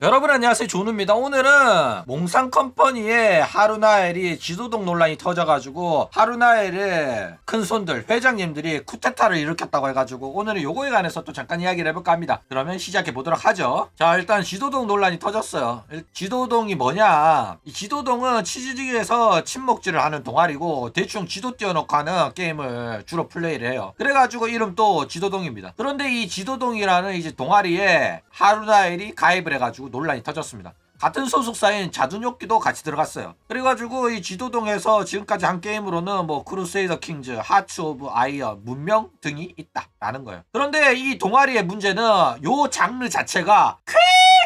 여러분 안녕하세요, 조누입니다. 오늘은 몽상컴퍼니의 하루나엘이 지도동 논란이 터져가지고 하루나엘의 큰손들 회장님들이 쿠데타를 일으켰다고 해가지고 오늘은 요거에 관해서 또 잠깐 이야기를 해볼까 합니다. 그러면 시작해 보도록 하죠. 자, 일단 지도동 논란이 터졌어요. 지도동이 뭐냐, 이 지도동은 치즈직에서 침묵질을 하는 동아리고 대충 지도 띄워놓고 하는 게임을 주로 플레이를 해요. 그래가지고 이름도 지도동입니다. 그런데 이 지도동이라는 이제 동아리에 하루나엘이 가입을 해가지고 논란이 터졌습니다. 같은 소속사인 자두뇨끼도 같이 들어갔어요. 그래가지고 이 지도동에서 지금까지 한 게임으로는 뭐 크루세이더 킹즈, 하츠 오브 아이언, 문명 등이 있다라는 거예요. 그런데 이 동아리의 문제는 요 장르 자체가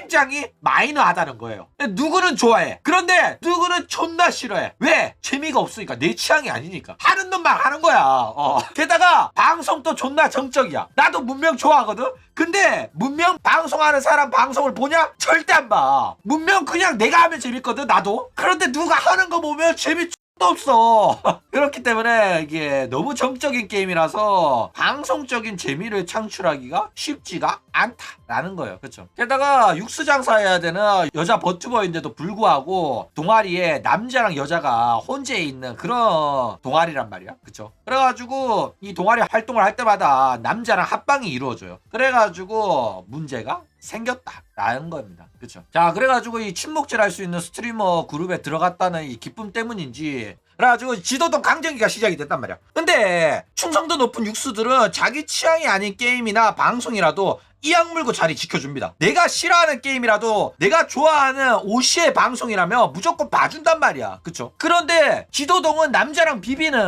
굉장히 마이너하다는 거예요. 누구는 좋아해. 그런데 누구는 존나 싫어해. 왜? 재미가 없으니까. 내 취향이 아니니까. 하는 놈만 하는 거야. 게다가 방송도 존나 정적이야. 나도 문명 좋아하거든. 근데 문명 방송하는 사람 방송을 보냐? 절대 안 봐. 문명 그냥 내가 하면 재밌거든, 나도. 그런데 누가 하는 거 보면 재밌 없어. 그렇기 때문에 이게 너무 정적인 게임이라서 방송적인 재미를 창출하기가 쉽지가 않다라는 거예요. 그렇죠? 게다가 육수 장사해야 되는 여자 버튜버인데도 불구하고 동아리에 남자랑 여자가 혼재 있는 그런 동아리란 말이야. 그렇죠? 그래가지고 이 동아리 활동을 할 때마다 남자랑 합방이 이루어져요. 그래가지고 문제가 생겼다라는 겁니다. 그쵸? 자, 그래가지고 이 침묵질 할 수 있는 스트리머 그룹에 들어갔다는 이 기쁨 때문인지 그래가지고 지도동 강정기가 시작이 됐단 말이야. 근데 충성도 높은 육수들은 자기 취향이 아닌 게임이나 방송이라도 이악 물고 자리 지켜줍니다. 내가 싫어하는 게임이라도 내가 좋아하는 오시의 방송이라면 무조건 봐준단 말이야. 그쵸? 그런데 지도동은 남자랑 비비는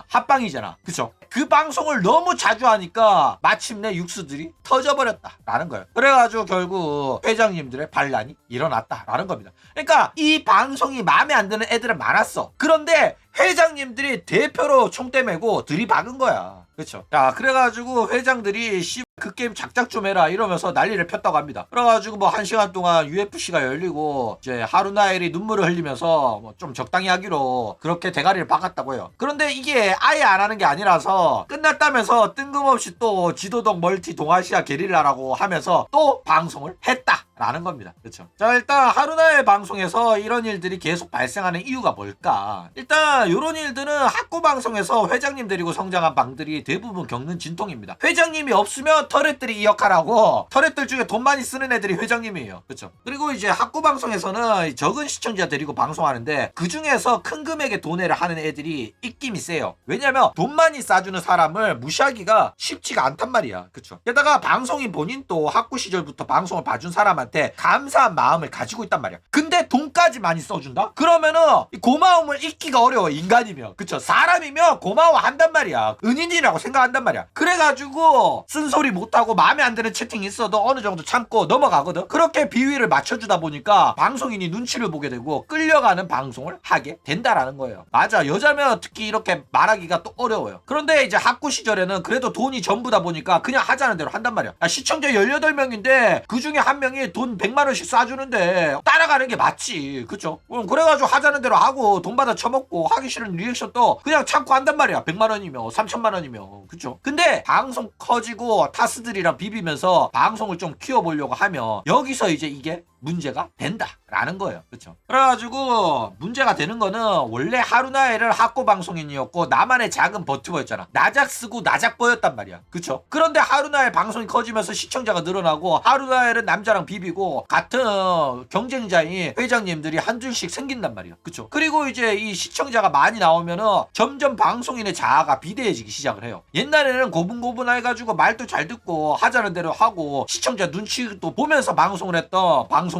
합방이잖아. 그쵸? 그 방송을 너무 자주 하니까 마침내 육수들이 터져버렸다라는 거예요. 그래가지고 결국 회장님들의 반란이 일어났다라는 겁니다. 그러니까 이 방송이 마음에 안 드는 애들은 많았어. 그런데 회장님들이 대표로 총대 메고 들이박은 거야. 그렇죠? 자, 그래가지고 회장들이 그 게임 작작 좀 해라 이러면서 난리를 폈다고 합니다. 그래가지고 뭐 1시간 동안 UFC가 열리고 이제 하루나엘이 눈물을 흘리면서 뭐 좀 적당히 하기로 그렇게 대가리를 박았다고 해요. 그런데 이게 아예 안 하는 게 아니라서 끝났다면서 뜬금없이 또 지도동 멀티 동아시아 게릴라라고 하면서 또 방송을 했다라는 겁니다. 그렇죠? 자, 일단 하루나엘 방송에서 이런 일들이 계속 발생하는 이유가 뭘까? 일단 이런 일들은 학고 방송에서 회장님 데리고 성장한 방들이 대부분 겪는 진통입니다. 회장님이 없으면 터렛들이 이 역할하고 터렛들 중에 돈 많이 쓰는 애들이 회장님이에요. 그렇죠? 그리고 이제 학고 방송에서는 적은 시청자 데리고 방송하는데 그 중에서 큰 금액의 돈해를 하는 애들이 입김이 세요. 왜냐면 돈 많이 싸주는 사람을 무시하기가 쉽지가 않단 말이야. 그렇죠? 게다가 방송인 본인도 학고 시절부터 방송을 봐준 사람한테 감사한 마음을 가지고 있단 말이야. 근데 돈까지 많이 써준다? 그러면은 고마움을 잊기가 어려워. 인간이면. 그쵸? 사람이면 고마워한단 말이야. 은인이라고 생각한단 말이야. 그래가지고 쓴소리 못하고 마음에 안 드는 채팅이 있어도 어느 정도 참고 넘어가거든. 그렇게 비위를 맞춰주다 보니까 방송인이 눈치를 보게 되고 끌려가는 방송을 하게 된다라는 거예요. 맞아, 여자면 특히 이렇게 말하기가 또 어려워요. 그런데 이제 학구 시절에는 그래도 돈이 전부다 보니까 그냥 하자는 대로 한단 말이야. 시청자 18명인데 그 중에 한 명이 돈 100만 원씩 쏴주는데 따라가는 게 맞지. 그쵸? 그래가지고 하자는 대로 하고 돈 받아 처먹고 하기 싫은 리액션도 그냥 참고 한단 말이야. 100만 원이면 3천만 원이면. 그쵸? 근데 방송 커지고 타스들이랑 비비면서 방송을 좀 키워보려고 하면 여기서 이제 이게 문제가 된다라는 거예요. 그렇죠? 그래가지고 문제가 되는 거는 원래 하루나엘은 학고 방송인이었고 나만의 작은 버튜버였잖아. 나작 쓰고 나작보였단 말이야. 그렇죠? 그런데 하루나엘 방송이 커지면서 시청자가 늘어나고 하루나엘은 남자랑 비비고 같은 경쟁자인 회장님들이 한둘씩 생긴단 말이야. 그렇죠? 그리고 이제 이 시청자가 많이 나오면은 점점 방송인의 자아가 비대해지기 시작을 해요. 옛날에는 고분고분해가지고 말도 잘 듣고 하자는 대로 하고 시청자 눈치도 보면서 방송을 했던 방송인이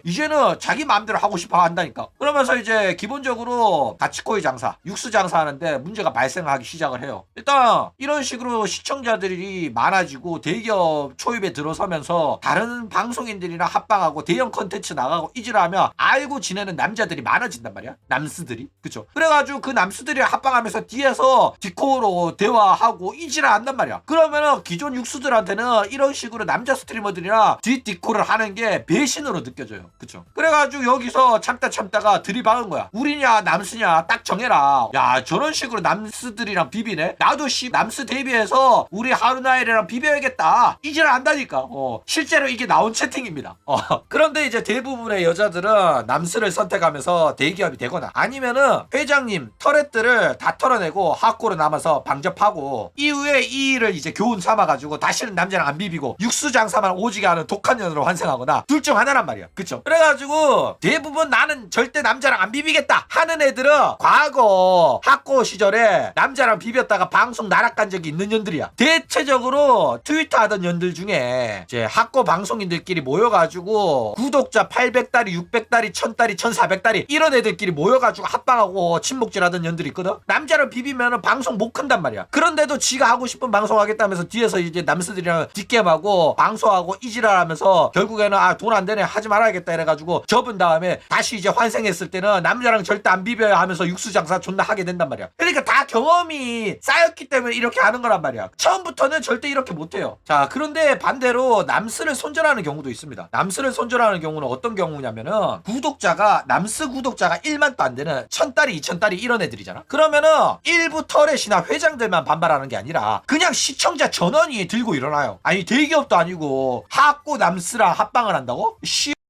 이제는 자기 마음대로 하고 싶어 한다니까. 그러면서 이제 기본적으로 가치코이 장사, 육수 장사하는데 문제가 발생하기 시작을 해요. 일단 이런 식으로 시청자들이 많아지고 대기업 초입에 들어서면서 다른 방송인들이랑 합방하고 대형 컨텐츠 나가고 이질하면 알고 지내는 남자들이 많아진단 말이야. 남스들이. 그쵸? 그래가지고 그 남스들이 합방하면서 뒤에서 디코로 대화하고 이질을 한단 말이야. 그러면은 기존 육수들한테는 이런 식으로 남자 스트리머들이랑 뒷디코를 하는 게 배신으로 느껴져요. 그쵸? 그래가지고 여기서 참다가 들이박은 거야. 우리냐 남스냐 딱 정해라. 야 저런 식으로 남스들이랑 비비네. 나도 남스 대비해서 우리 하루나엘이랑 비벼야겠다. 이질 안다니까. 실제로 이게 나온 채팅입니다. 그런데 이제 대부분의 여자들은 남스를 선택하면서 대기업이 되거나 아니면은 회장님 터렛들을 다 털어내고 하코로 남아서 방접하고 이후에 이 일을 이제 교훈 삼아가지고 다시는 남자랑 안 비비고 육수 장사만 오지게 하는 독한 년으로 환생하거나 둘 중 하나란 말이야. 그쵸? 그래가지고 대부분 나는 절대 남자랑 안 비비겠다 하는 애들은 과거 학고 시절에 남자랑 비볐다가 방송 나락간 적이 있는 년들이야. 대체적으로 트위터 하던 년들 중에 이제 학고 방송인들끼리 모여가지고 구독자 800달이 600달이 1000달이 1400달이 이런 애들끼리 모여가지고 합방하고 친목질 하던 년들이 있거든. 남자를 비비면 방송 못 큰단 말이야. 그런데도 지가 하고 싶은 방송 하겠다면서 뒤에서 이제 남스들이랑 뒷게임하고 방송하고 이지랄하면서 결국에는 돈 안 되네 하지 말아야겠다 이래가지고 접은 다음에 다시 이제 환생했을 때는 남자랑 절대 안 비벼야 하면서 육수 장사 존나 하게 된단 말이야. 그러니까 다 경험이 쌓였기 때문에 이렇게 하는 거란 말이야. 처음부터는 절대 이렇게 못해요. 자 그런데 반대로 남스를 손절하는 경우도 있습니다. 남스를 손절하는 경우는 어떤 경우냐면은 남스 구독자가 1만도 안 되는 1000달이 2000달이 이런 애들이잖아. 그러면은 일부 터렛이나 회장들만 반발하는 게 아니라 그냥 시청자 전원이 들고 일어나요. 아니 대기업도 아니고 학고 남스랑 합방을 한다고?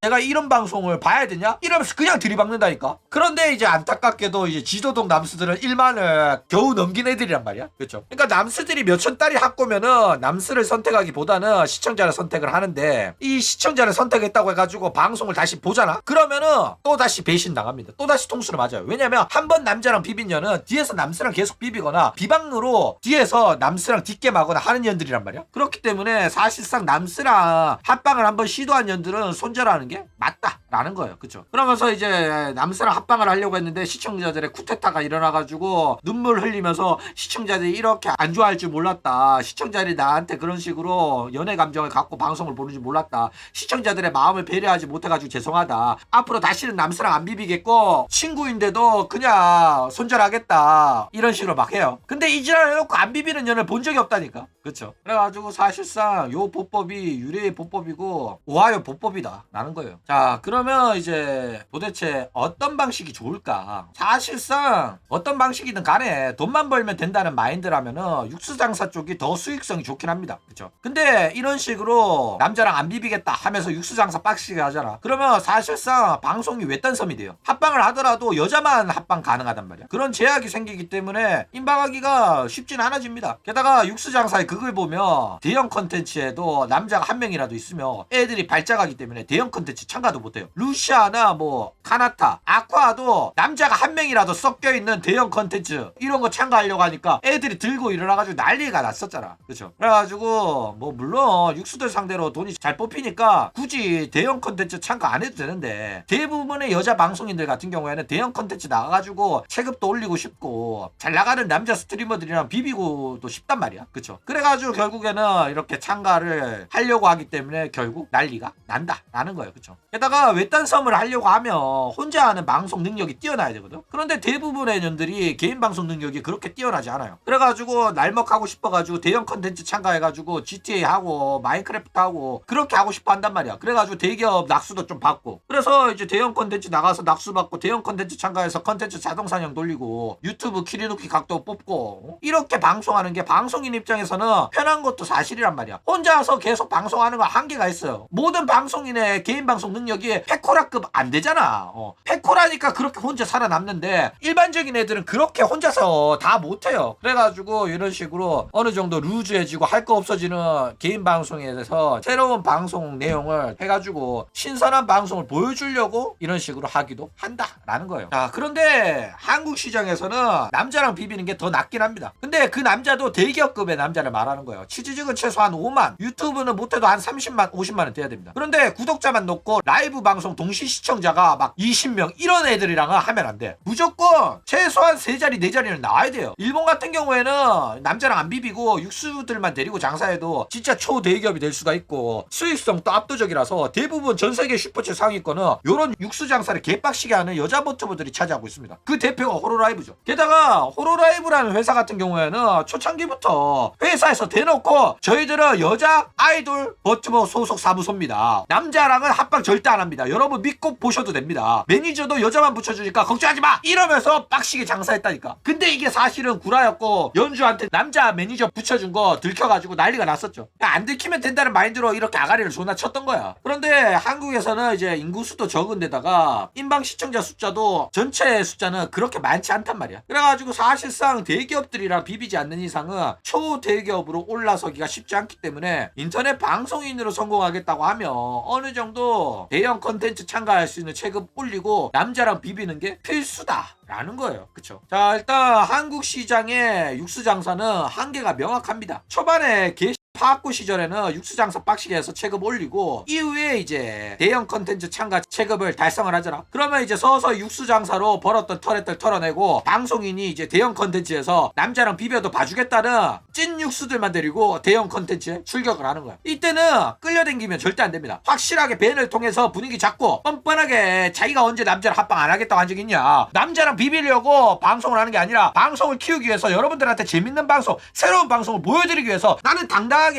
내가 이런 방송을 봐야 되냐? 이러면서 그냥 들이박는다니까. 그런데 이제 안타깝게도 이제 지도동 남스들은 1만을 겨우 넘긴 애들이란 말이야. 그렇죠? 그러니까 남스들이 몇천 달이 학고면은 남스를 선택하기보다는 시청자를 선택을 하는데 이 시청자를 선택했다고 해가지고 방송을 다시 보잖아? 그러면은 또 다시 배신 당합니다. 또 다시 통수를 맞아요. 왜냐면 한 번 남자랑 비빈 년은 뒤에서 남스랑 계속 비비거나 비방으로 뒤에서 남스랑 뒷게임하거나 하는 년들이란 말이야. 그렇기 때문에 사실상 남스랑 합방을 한번 시도한 년들은 손절하는 게 맞다라는 거예요. 그쵸? 그러면서 이제 남스랑 합방을 하려고 했는데 시청자들의 쿠데타가 일어나가지고 눈물 흘리면서 시청자들이 이렇게 안 좋아할 줄 몰랐다. 시청자들이 나한테 그런 식으로 연애 감정을 갖고 방송을 보는 줄 몰랐다. 시청자들의 마음을 배려하지 못해가지고 죄송하다. 앞으로 다시는 남스랑 안 비비겠고 친구인데도 그냥 손절하겠다. 이런 식으로 막 해요. 근데 이 지랄 해놓고 안 비비는 년을 본 적이 없다니까. 그쵸? 그래가지고 사실상 요 보법이 유래의 보법이고 오하이오 보법이다 라는 거예요. 자 그러면 이제 도대체 어떤 방식이 좋을까? 사실상 어떤 방식이든 간에 돈만 벌면 된다는 마인드라면은 육수장사 쪽이 더 수익성이 좋긴 합니다. 그쵸? 근데 이런 식으로 남자랑 안 비비겠다 하면서 육수장사 빡시게 하잖아. 그러면 사실상 방송이 외딴섬이 돼요. 합방을 하더라도 여자만 합방 가능하단 말이야. 그런 제약이 생기기 때문에 임박하기가 쉽진 않아집니다. 게다가 육수장사의 극을 보면 대형 컨텐츠에도 남자가 한 명이라도 있으면 애들이 발작하기 때문에 대형 컨텐츠 참가도 못해요. 루시아나 뭐 카나타, 아쿠아도 남자가 한 명이라도 섞여있는 대형 컨텐츠 이런 거 참가하려고 하니까 애들이 들고 일어나가지고 난리가 났었잖아. 그쵸? 그래가지고 뭐 물론 육수들 상대로 돈이 잘 뽑히니까 굳이 대형 컨텐츠 참가 안 해도 되는데 대부분의 여자 방송인들 같은 경우에는 대형 컨텐츠 나가가지고 체급도 올리고 싶고 잘 나가는 남자 스트리머들이랑 비비고도 싶단 말이야. 그쵸? 그래가지고 결국에는 이렇게 참가를 하려고 하기 때문에 결국 난리가 난다라는 거예요. 그쵸? 게다가 외딴섬을 하려고 하면 혼자 하는 방송 능력이 뛰어나야 되거든. 그런데 대부분의 년들이 개인 방송 능력이 그렇게 뛰어나지 않아요. 그래가지고 날먹하고 싶어가지고 대형 컨텐츠 참가해가지고 GTA 하고 마인크래프트 하고 그렇게 하고 싶어 한단 말이야. 그래가지고 대기업 낙수도 좀 받고 그래서 이제 대형 컨텐츠 나가서 낙수 받고 대형 컨텐츠 참가해서 컨텐츠 자동사냥 돌리고 유튜브 키리누키 각도 뽑고 이렇게 방송하는 게 방송인 입장에서는 편한 것도 사실이란 말이야. 혼자서 계속 방송하는 건 한계가 있어요. 모든 방송인의 개인 방송 능력이 페코라급 안 되잖아. 페코라니까 그렇게 혼자 살아남는데 일반적인 애들은 그렇게 혼자서 다 못해요. 그래가지고 이런 식으로 어느 정도 루즈해지고 할 거 없어지는 개인 방송에 대해서 새로운 방송 내용을 해가지고 신선한 방송을 보여주려고 이런 식으로 하기도 한다라는 거예요. 자 그런데 한국 시장에서는 남자랑 비비는 게 더 낫긴 합니다. 근데 그 남자도 대기업급의 남자를 말하는 거예요. 치즈직은 최소한 5만, 유튜브는 못해도 한 30만, 50만은 돼야 됩니다. 그런데 구독자만 놓고 라이브 방송 동시 시청자가 막 20명 이런 애들이랑은 하면 안 돼. 무조건 최소한 3자리 4자리는 나와야 돼요. 일본 같은 경우에는 남자랑 안 비비고 육수들만 데리고 장사해도 진짜 초대기업이 될 수가 있고 수익성도 압도적이라서 대부분 전세계 슈퍼챗 상위권은 요런 육수 장사를 개빡시게 하는 여자 버튜버들이 차지하고 있습니다. 그 대표가 호로라이브죠. 게다가 호로라이브라는 회사 같은 경우에는 초창기부터 회사 회사에서 대놓고 저희들은 여자 아이돌 버튜버 소속 사무소입니다. 남자랑은 합방 절대 안 합니다. 여러분 믿고 보셔도 됩니다. 매니저도 여자만 붙여주니까 걱정하지 마! 이러면서 빡시게 장사했다니까. 근데 이게 사실은 구라였고 연주한테 남자 매니저 붙여준 거 들켜가지고 난리가 났었죠. 안 들키면 된다는 마인드로 이렇게 아가리를 존나 쳤던 거야. 그런데 한국에서는 이제 인구수도 적은데다가 인방 시청자 숫자도 전체 숫자는 그렇게 많지 않단 말이야. 그래가지고 사실상 대기업들이랑 비비지 않는 이상은 초대기업으로 올라서기가 쉽지 않기 때문에 인터넷 방송인으로 성공하겠다고 하면 어느 정도 대형 컨텐츠 참가할 수 있는 체급 올리고 남자랑 비비는 게 필수다 라는 거예요. 그쵸? 자, 일단 한국 시장의 육수 장사는 한계가 명확합니다. 초반에 파악구 시절에는 육수 장사 빡시게 해서 체급 올리고 이후에 이제 대형 컨텐츠 참가 체급을 달성을 하잖아. 그러면 이제 서서히 육수 장사로 벌었던 터렛들 털어내고 방송인이 이제 대형 컨텐츠에서 남자랑 비벼도 봐주겠다는 찐 육수들만 데리고 대형 컨텐츠에 출격을 하는 거야. 이때는 끌려당기면 절대 안 됩니다. 확실하게 밴을 통해서 분위기 잡고 뻔뻔하게 자기가 언제 남자랑 합방 안 하겠다고 한 적 있냐. 남자랑 비비려고 방송을 하는 게 아니라 방송을 키우기 위해서 여러분들한테 재밌는 방송, 새로운 방송을 보여드리기 위해서 나는 당당하게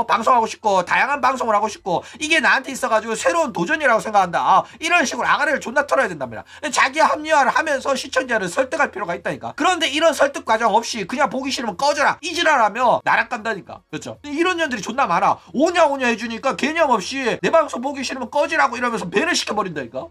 방송하고 싶고 다양한 방송을 하고 싶고 이게 나한테 있어가지고 새로운 도전이라고 생각한다. 이런 식으로 아가리를 존나 털어야 된답니다. 자기 합리화를 하면서 시청자를 설득할 필요가 있다니까. 그런데 이런 설득 과정 없이 그냥 보기 싫으면 꺼져라 이 지랄하며 나락간다니까. 그렇죠? 이런 년들이 존나 많아. 오냐 해주니까 개념 없이 내 방송 보기 싫으면 꺼지라고 이러면서 밴을 시켜버린다니까.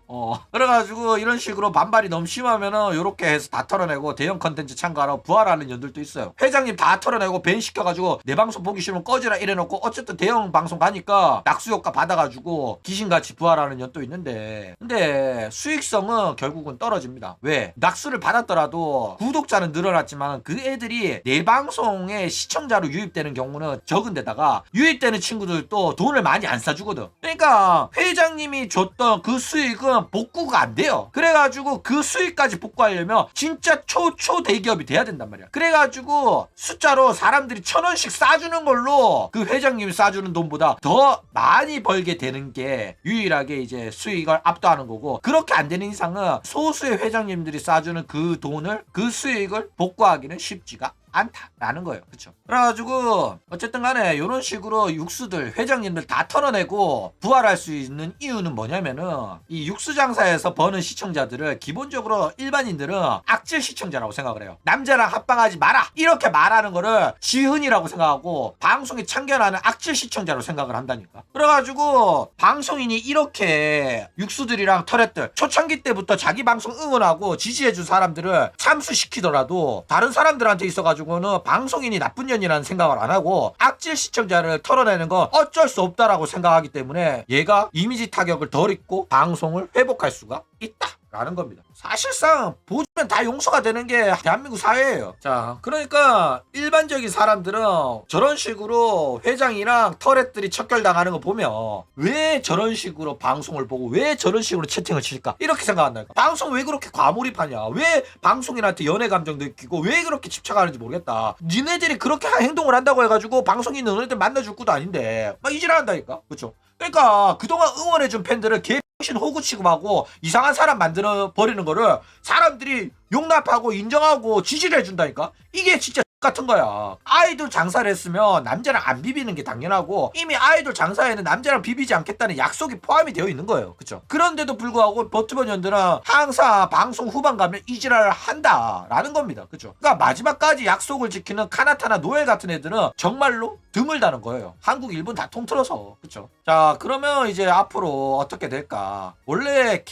그래가지고 이런 식으로 반발이 너무 심하면은 요렇게 해서 다 털어내고 대형 컨텐츠 참가하러 부활하는 년들도 있어요. 회장님 다 털어내고 밴 시켜가지고 내 방송 보기 싫으면 꺼지라 이래놓고 어쨌든 대형 방송 가니까 낙수효과 받아가지고 귀신같이 부활하는 년도 있는데, 근데 수익성은 결국은 떨어집니다. 왜? 낙수를 받았더라도 구독자는 늘어났지만 그 애들이 내 방송에 시청자로 유입되는 경우는 적은데다가 유입되는 친구들도 돈을 많이 안 싸주거든. 그러니까 회장님이 줬던 그 수익은 복구가 안 돼요. 그래가지고 그 수익까지 복구하려면 진짜 초초 대기업이 돼야 된단 말이야. 그래가지고 숫자로 사람들이 1,000원씩 싸주는 걸로 그 회장님이 싸주는 돈보다 더 많이 벌게 되는 게 유일하게 이제 수익을 압도하는 거고, 그렇게 안 되는 이상은 소수의 회장님들이 싸주는 그 돈을, 그 수익을 복구하기는 쉽지가 않다라는 거예요. 그쵸? 그래가지고 어쨌든 간에 이런 식으로 육수들, 회장님들 다 털어내고 부활할 수 있는 이유는 뭐냐면은 이 육수 장사에서 버는 시청자들을 기본적으로 일반인들은 악질 시청자라고 생각을 해요. 남자랑 합방하지 마라 이렇게 말하는 거를 지훈이라고 생각하고 방송에 참견하는 악질 시청자로 생각을 한다니까. 그래가지고 방송인이 이렇게 육수들이랑 터렛들 초창기 때부터 자기 방송 응원하고 지지해준 사람들을 참수시키더라도 다른 사람들한테 있어가지고 는 방송인이 나쁜 년이라는 생각을 안 하고 악질 시청자를 털어내는 건 어쩔 수 없다라고 생각하기 때문에 얘가 이미지 타격을 덜 입고 방송을 회복할 수가 있다 라는 겁니다. 사실상 보면 다 용서가 되는 게 대한민국 사회예요. 자, 그러니까 일반적인 사람들은 저런 식으로 회장이랑 터렛들이 척결당하는 거 보면 왜 저런 식으로 방송을 보고 왜 저런 식으로 채팅을 칠까 이렇게 생각한다니까. 방송 왜 그렇게 과몰입하냐, 왜 방송인한테 연애 감정 느끼고 왜 그렇게 집착하는지 모르겠다. 니네들이 그렇게 행동을 한다고 해가지고 방송인 너네들 만나줄 것도 아닌데 막 이지랄 한다니까. 그렇죠? 그러니까 그동안 응원해준 팬들을 개신 호구 취급하고 이상한 사람 만들어 버리는 거를 사람들이 용납하고 인정하고 지지를 해준다니까. 이게 진짜 같은 거야. 아이돌 장사를 했으면 남자랑 안 비비는 게 당연하고 이미 아이돌 장사에는 남자랑 비비지 않겠다는 약속이 포함이 되어 있는 거예요. 그쵸? 그런데도 불구하고 버튜버년들은 항상 방송 후반 가면 이지랄을 한다라는 겁니다. 그쵸? 그러니까 마지막까지 약속을 지키는 카나타나 노엘 같은 애들은 정말로 드물다는 거예요. 한국, 일본 다 통틀어서. 그쵸? 자, 그러면 이제 앞으로 어떻게 될까? 원래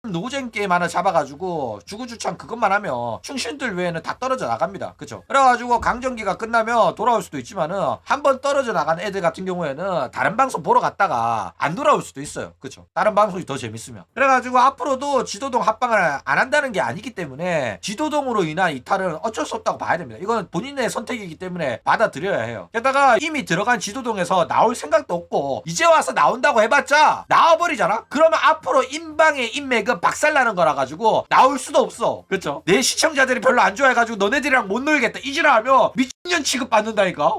노잼 게임 하나 잡아가지고 주구주창 그것만 하면 충신들 외에는 다 떨어져 나갑니다. 그쵸? 그래가지고 강정기가 끝나면 돌아올 수도 있지만은 한번 떨어져 나간 애들 같은 경우에는 다른 방송 보러 갔다가 안 돌아올 수도 있어요. 그쵸? 다른 방송이 더 재밌으면. 그래가지고 앞으로도 지도동 합방을 안 한다는 게 아니기 때문에 지도동으로 인한 이탈은 어쩔 수 없다고 봐야 됩니다. 이건 본인의 선택이기 때문에 받아들여야 해요. 게다가 이미 들어간 지도동에서 나올 생각도 없고 이제 와서 나온다고 해봤자 나와버리잖아? 그러면 앞으로 인방의 인맥은 박살나는 거라 가지고 나올 수도 없어. 그렇죠? 내 시청자들이 별로 안 좋아해가지고 너네들이랑 못 놀겠다 이지랄하면 미친년 취급받는다니까.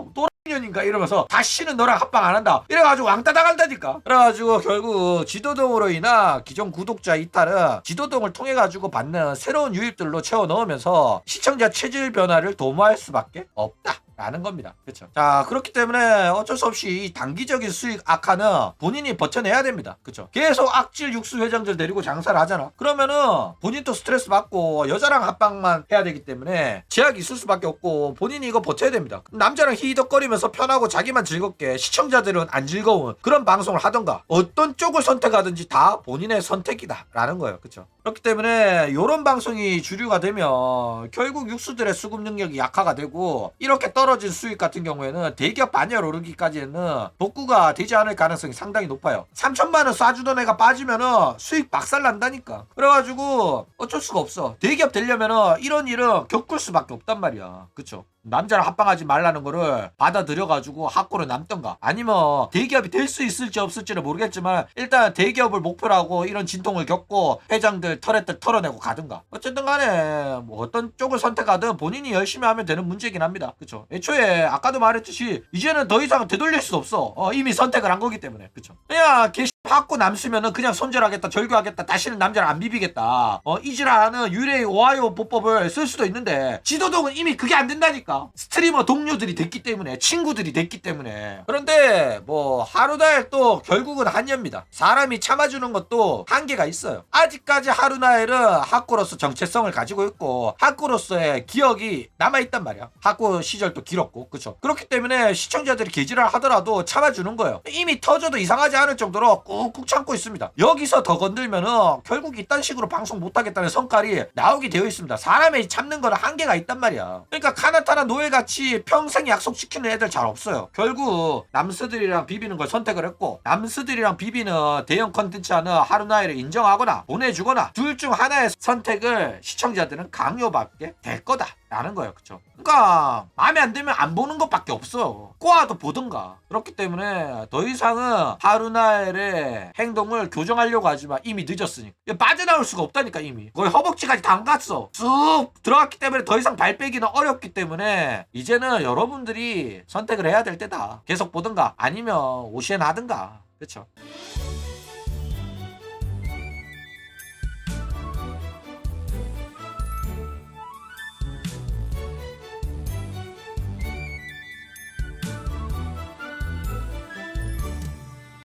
또라이년인가 이러면서 다시는 너랑 합방 안 한다 이래가지고 왕따 당한다니까. 그래가지고 결국 지도동으로 인한 기존 구독자 이탈은 지도동을 통해 가지고 받는 새로운 유입들로 채워 넣으면서 시청자 체질 변화를 도모할 수밖에 없다 라는 겁니다. 그쵸? 자, 그렇기 때문에 어쩔 수 없이 이 단기적인 수익 악화는 본인이 버텨내야 됩니다. 그쵸? 계속 악질 육수 회장들 데리고 장사를 하잖아. 그러면은 본인도 스트레스 받고 여자랑 합방만 해야 되기 때문에 제약이 있을 수밖에 없고 본인이 이거 버텨야 됩니다. 남자랑 히덕거리면서 편하고 자기만 즐겁게 시청자들은 안 즐거운 그런 방송을 하던가 어떤 쪽을 선택하든지 다 본인의 선택이다 라는 거예요. 그쵸? 그렇기 때문에 이런 방송이 주류가 되면 결국 육수들의 수급 능력이 약화가 되고 이렇게 떨어진 수익 같은 경우에는 대기업 반열 오르기까지는 복구가 되지 않을 가능성이 상당히 높아요. 3천만 원 쏴주던 애가 빠지면은 수익 박살 난다니까. 그래가지고 어쩔 수가 없어. 대기업 되려면은 이런 일은 겪을 수밖에 없단 말이야. 그쵸? 남자랑 합방하지 말라는 거를 받아들여가지고 학고로 남던가 아니면 대기업이 될 수 있을지 없을지는 모르겠지만 일단 대기업을 목표로 하고 이런 진통을 겪고 회장들 털했들 털어내고 가든가 어쨌든 간에 뭐 어떤 쪽을 선택하든 본인이 열심히 하면 되는 문제긴 합니다. 그쵸? 애초에 아까도 말했듯이 이제는 더 이상 되돌릴 수 없어. 이미 선택을 한 거기 때문에. 그쵸? 그냥 받고 남으면은 그냥 손절하겠다 절교하겠다 다시는 남자를 안 비비겠다 이지라는 유래의 오하이오 보법을 쓸 수도 있는데 지도동은 이미 그게 안 된다니까. 스트리머 동료들이 됐기 때문에 친구들이 됐기 때문에. 그런데 뭐 하루나엘 또 결국은 한여입니다. 사람이 참아주는 것도 한계가 있어요. 아직까지 하루나엘은 하쿠로서 정체성을 가지고 있고 하쿠로서의 기억이 남아있단 말이야. 하쿠 시절도 길었고. 그쵸? 그렇기 때문에 시청자들이 개지랄 하더라도 참아주는 거예요. 이미 터져도 이상하지 않을 정도로 꾹꾹 참고 있습니다. 여기서 더 건들면은 결국 이딴 식으로 방송 못하겠다는 성깔이 나오게 되어 있습니다. 사람이 참는 거는 한계가 있단 말이야. 그러니까 카나타나 노예같이 평생 약속시키는 애들 잘 없어요. 결국 남스들이랑 비비는 걸 선택을 했고 남스들이랑 비비는 대형 컨텐츠 하는 하루나이를 인정하거나 보내주거나 둘 중 하나의 선택을 시청자들은 강요받게 될 거다 라는 거예요. 그쵸? 그러니까 마음에 안 들면 안 보는 것밖에 없어. 꼬아도 보든가. 그렇기 때문에 더 이상은 하루나엘의 행동을 교정하려고 하지만 이미 늦었으니까 빠져나올 수가 없다니까. 이미 거의 허벅지까지 다 안 갔어. 쑥 들어갔기 때문에 더 이상 발 빼기는 어렵기 때문에 이제는 여러분들이 선택을 해야 될 때다. 계속 보든가 아니면 오시엔 하든가. 그쵸?